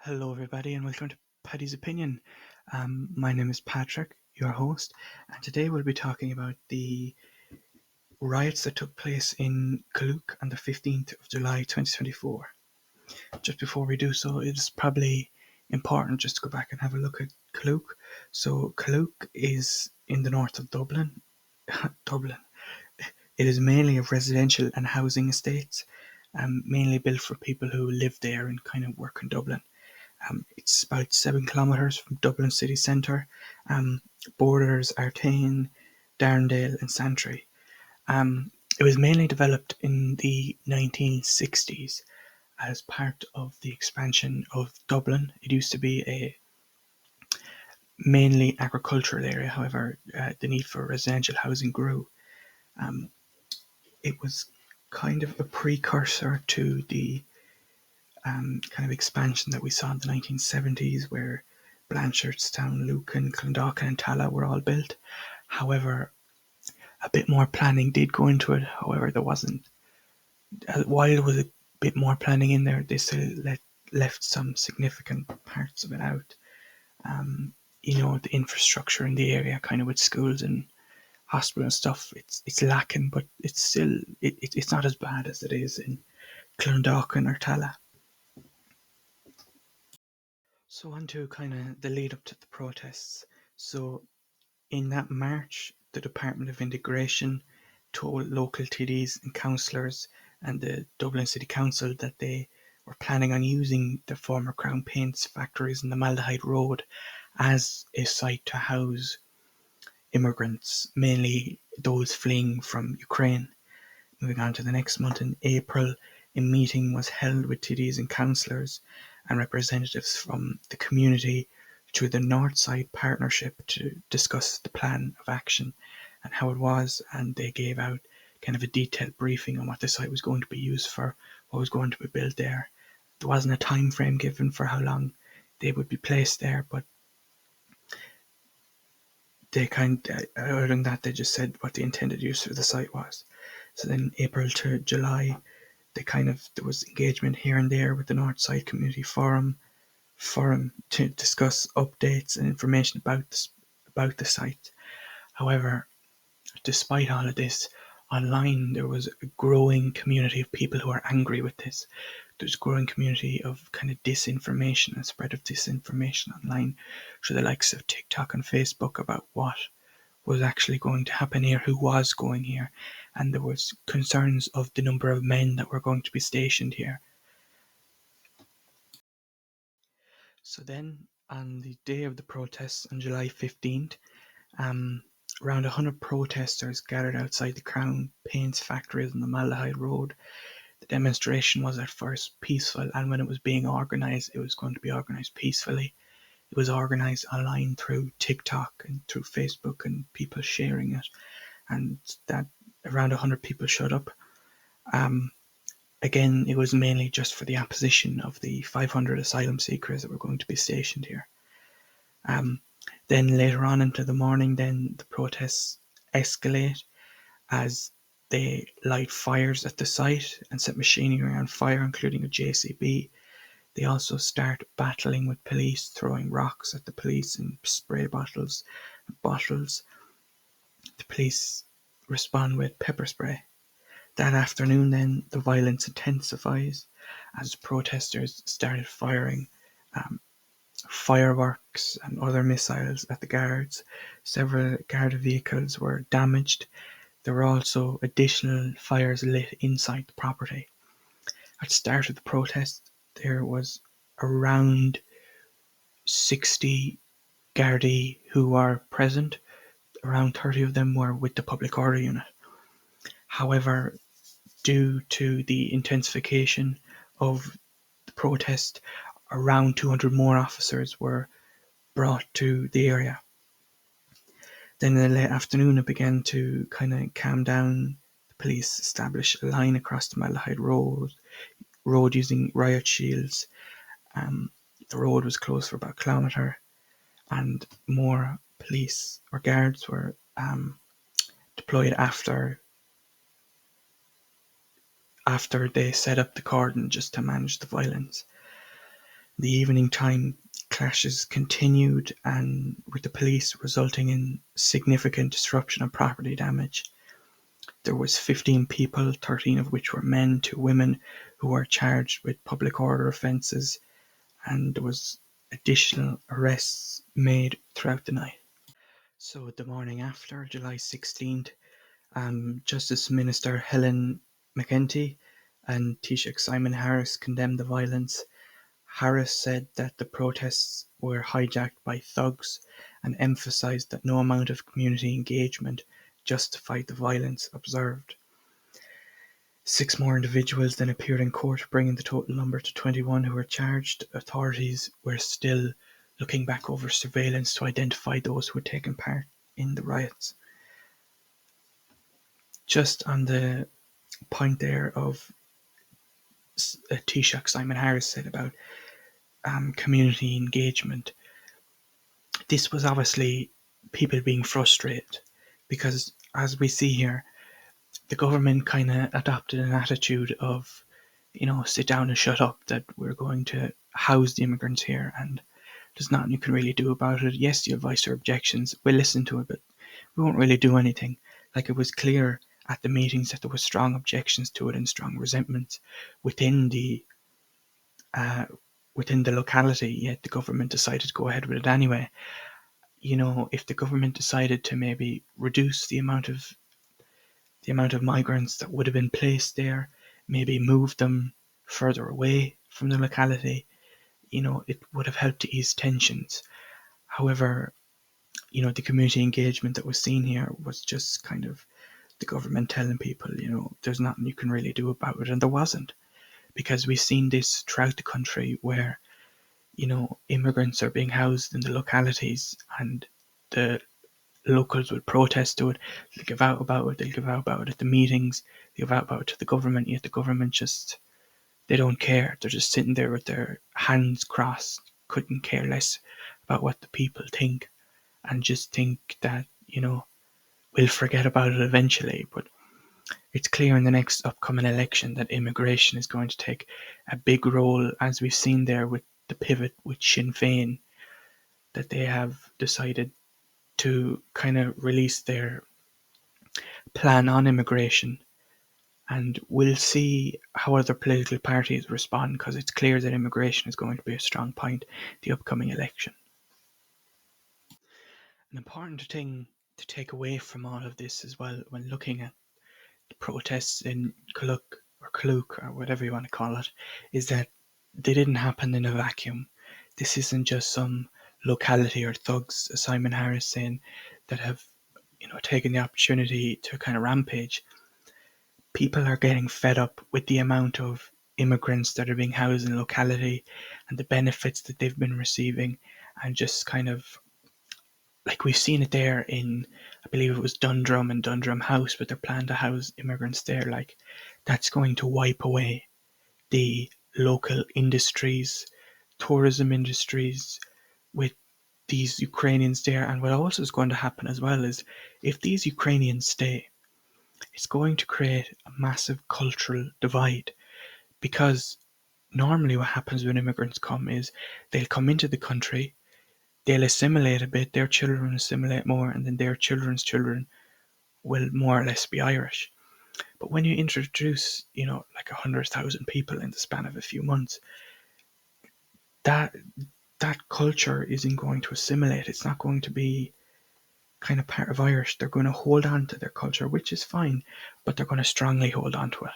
Hello, everybody, and welcome to Paddy's Opinion. My name is Patrick, your host, and today we'll be talking about the riots that took place in Colook on the 15th of July 2024. Just before we do so, it's probably important just to go back and have a look at Colook. So, Colook is in the north of Dublin. Dublin. It is mainly a residential and housing estate, mainly built for people who live there and kind of work in Dublin. It's about 7 kilometres from Dublin city centre. Borders Artane, Darndale, and Santry. It was mainly developed in the 1960s as part of the expansion of Dublin. It used to be a mainly agricultural area, however, the need for residential housing grew. Um, it was kind of a precursor to the kind of expansion that we saw in the 1970s, where Blanchardstown, Lucan, Clondalkin, and Tala were all built. However, a bit more planning did go into it. However, there wasn't. While there was a bit more planning in there, they still left some significant parts of it out. Um, the infrastructure in the area, kind of with schools and hospital and stuff, it's lacking, but it's not as bad as it is in Clondalkin or Tala. So on to kind of the lead up to the protests. So in that March, the Department of Integration told local TDs and councillors and the Dublin City Council that they were planning on using the former Crown Paints factories in the Malahide Road as a site to house immigrants, mainly those fleeing from Ukraine. Moving on to the next month, in April, a meeting was held with TDs and councillors and representatives from the community through the Northside Partnership to discuss the plan of action and how it was, and they gave out kind of a detailed briefing on what the site was going to be used for, what was going to be built there. There wasn't a time frame given for how long they would be placed there, but they other than that, they just said what the intended use for the site was. So then April to July, there was engagement here and there with the Northside Community Forum to discuss updates and information about the site. However, despite all of this, online there was a growing community of people who are angry with this. There's a growing community of kind of disinformation and spread of disinformation online through the likes of TikTok and Facebook about what was actually going to happen here, who was going here, and there was concerns of the number of men that were going to be stationed here. So then, on the day of the protests on July 15th, around 100 protesters gathered outside the Crown Paints factories on the Malahide Road. The demonstration was at first peaceful, and when it was being organised, it was going to be organised peacefully. It was organised online through TikTok and through Facebook and people sharing it, and that around 100 people showed up. Again, it was mainly just for the opposition of the 500 asylum seekers that were going to be stationed here. Then later on into the morning, then the protests escalate as they light fires at the site and set machinery on fire, including a JCB. They also start battling with police, throwing rocks at the police and spray bottles. The police respond with pepper spray. That afternoon, then, the violence intensifies as protesters started firing fireworks and other missiles at the guards. Several guard vehicles were damaged. There were also additional fires lit inside the property. At the start of the protest, there was around 60 Gardaí who were present. Around 30 of them were with the Public Order Unit. However, due to the intensification of the protest, around 200 more officers were brought to the area. Then in the late afternoon, it began to kind of calm down. The police established a line across the Malahide Road using riot shields. The road was closed for about a kilometre, and more police or guards were deployed after they set up the cordon just to manage the violence. The evening time clashes continued and with the police, resulting in significant disruption and property damage. There was 15 people, 13 of which were men, 2 women, who were charged with public order offences, and there was additional arrests made throughout the night. So the morning after, July 16th, Justice Minister Helen McEntee and Taoiseach Simon Harris condemned the violence. Harris said that the protests were hijacked by thugs and emphasised that no amount of community engagement justified the violence observed. 6 more individuals then appeared in court, bringing the total number to 21 who were charged. Authorities were still looking back over surveillance to identify those who had taken part in the riots. Just on the point there of Taoiseach Simon Harris said about community engagement, this was obviously people being frustrated because, as we see here, the government kind of adopted an attitude of, sit down and shut up, that we're going to house the immigrants here and there's nothing you can really do about it. Yes, you'll voice your objections, we'll listen to it, but we won't really do anything. Like, it was clear at the meetings that there was strong objections to it and strong resentment within the locality, yet the government decided to go ahead with it anyway. If the government decided to maybe reduce the amount of migrants that would have been placed there, maybe move them further away from the locality, it would have helped to ease tensions. However, the community engagement that was seen here was just kind of the government telling people, there's nothing you can really do about it. And there wasn't, because we've seen this throughout the country where, immigrants are being housed in the localities and the locals will protest to it. They'll give out about it. They'll give out about it at the meetings. They'll give out about it to the government. Yet the government just, they don't care. They're just sitting there with their hands crossed, couldn't care less about what the people think, and just think that, we'll forget about it eventually. But it's clear in the next upcoming election that immigration is going to take a big role, as we've seen there with the pivot with Sinn Féin, that they have decided to kind of release their plan on immigration. And we'll see how other political parties respond, because it's clear that immigration is going to be a strong point in the upcoming election. An important thing to take away from all of this as well, when looking at the protests in Colook or whatever you want to call it, is that they didn't happen in a vacuum. This isn't just some locality or thugs, as Simon Harris saying, that have taken the opportunity to kind of rampage. People are getting fed up with the amount of immigrants that are being housed in the locality and the benefits that they've been receiving, and just kind of, like we've seen it there in, I believe it was Dundrum and Dundrum House, with their plan to house immigrants there. Like, that's going to wipe away the local industries, tourism industries, with these Ukrainians there. And what also is going to happen as well is, if these Ukrainians stay, it's going to create a massive cultural divide, because normally what happens when immigrants come is they'll come into the country, they'll assimilate a bit, their children assimilate more, and then their children's children will more or less be Irish. But when you introduce, like 100,000 people in the span of a few months, that culture isn't going to assimilate. It's not going to be kind of part of Irish. They're going to hold on to their culture, which is fine, but they're going to strongly hold on to it.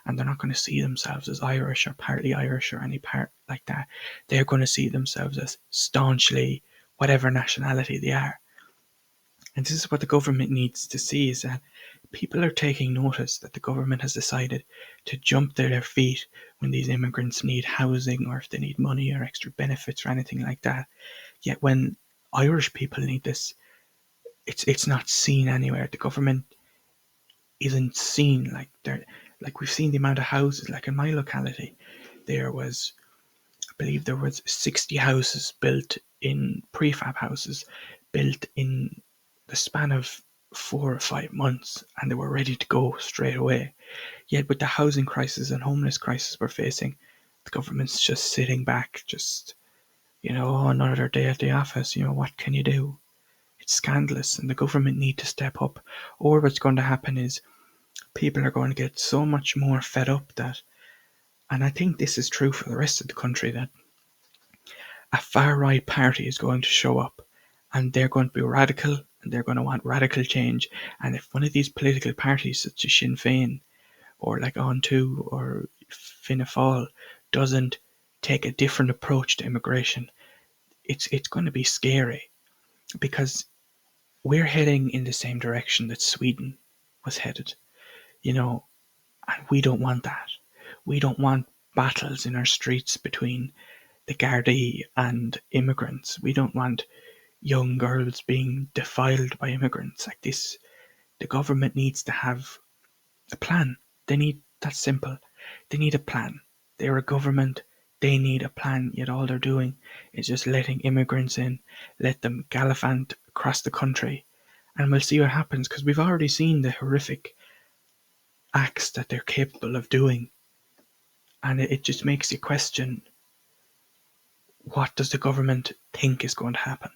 And they're not going to see themselves as Irish or partly Irish or any part like that. They're going to see themselves as staunchly whatever nationality they are. And this is what the government needs to see, is that people are taking notice that the government has decided to jump to their feet when these immigrants need housing, or if they need money or extra benefits or anything like that. Yet when Irish people need this, it's not seen anywhere. The government isn't seen. Like we've seen the amount of houses. Like in my locality, I believe there was 60 houses built in prefab houses built in the span of 4 or 5 months, and they were ready to go straight away. Yet with the housing crisis and homeless crisis we're facing, The government's just sitting back, just, oh, another day at the office, what can you do? It's scandalous, and the government need to step up. Or what's going to happen is people are going to get so much more fed up that, and I think this is true for the rest of the country, that a far-right party is going to show up, and they're going to be radical, and they're going to want radical change. And if one of these political parties, such as Sinn Féin, or like On Two, or Fianna Fáil, doesn't take a different approach to immigration, it's going to be scary, because we're heading in the same direction that Sweden was headed, and we don't want that. We don't want battles in our streets between the Gardaí and immigrants. We don't want young girls being defiled by immigrants like this. The government needs to have a plan. That's simple. They need a plan. They're a government. They need a plan, yet all they're doing is just letting immigrants in, let them gallivant across the country, and we'll see what happens, because we've already seen the horrific acts that they're capable of doing, and it just makes you question, what does the government think is going to happen?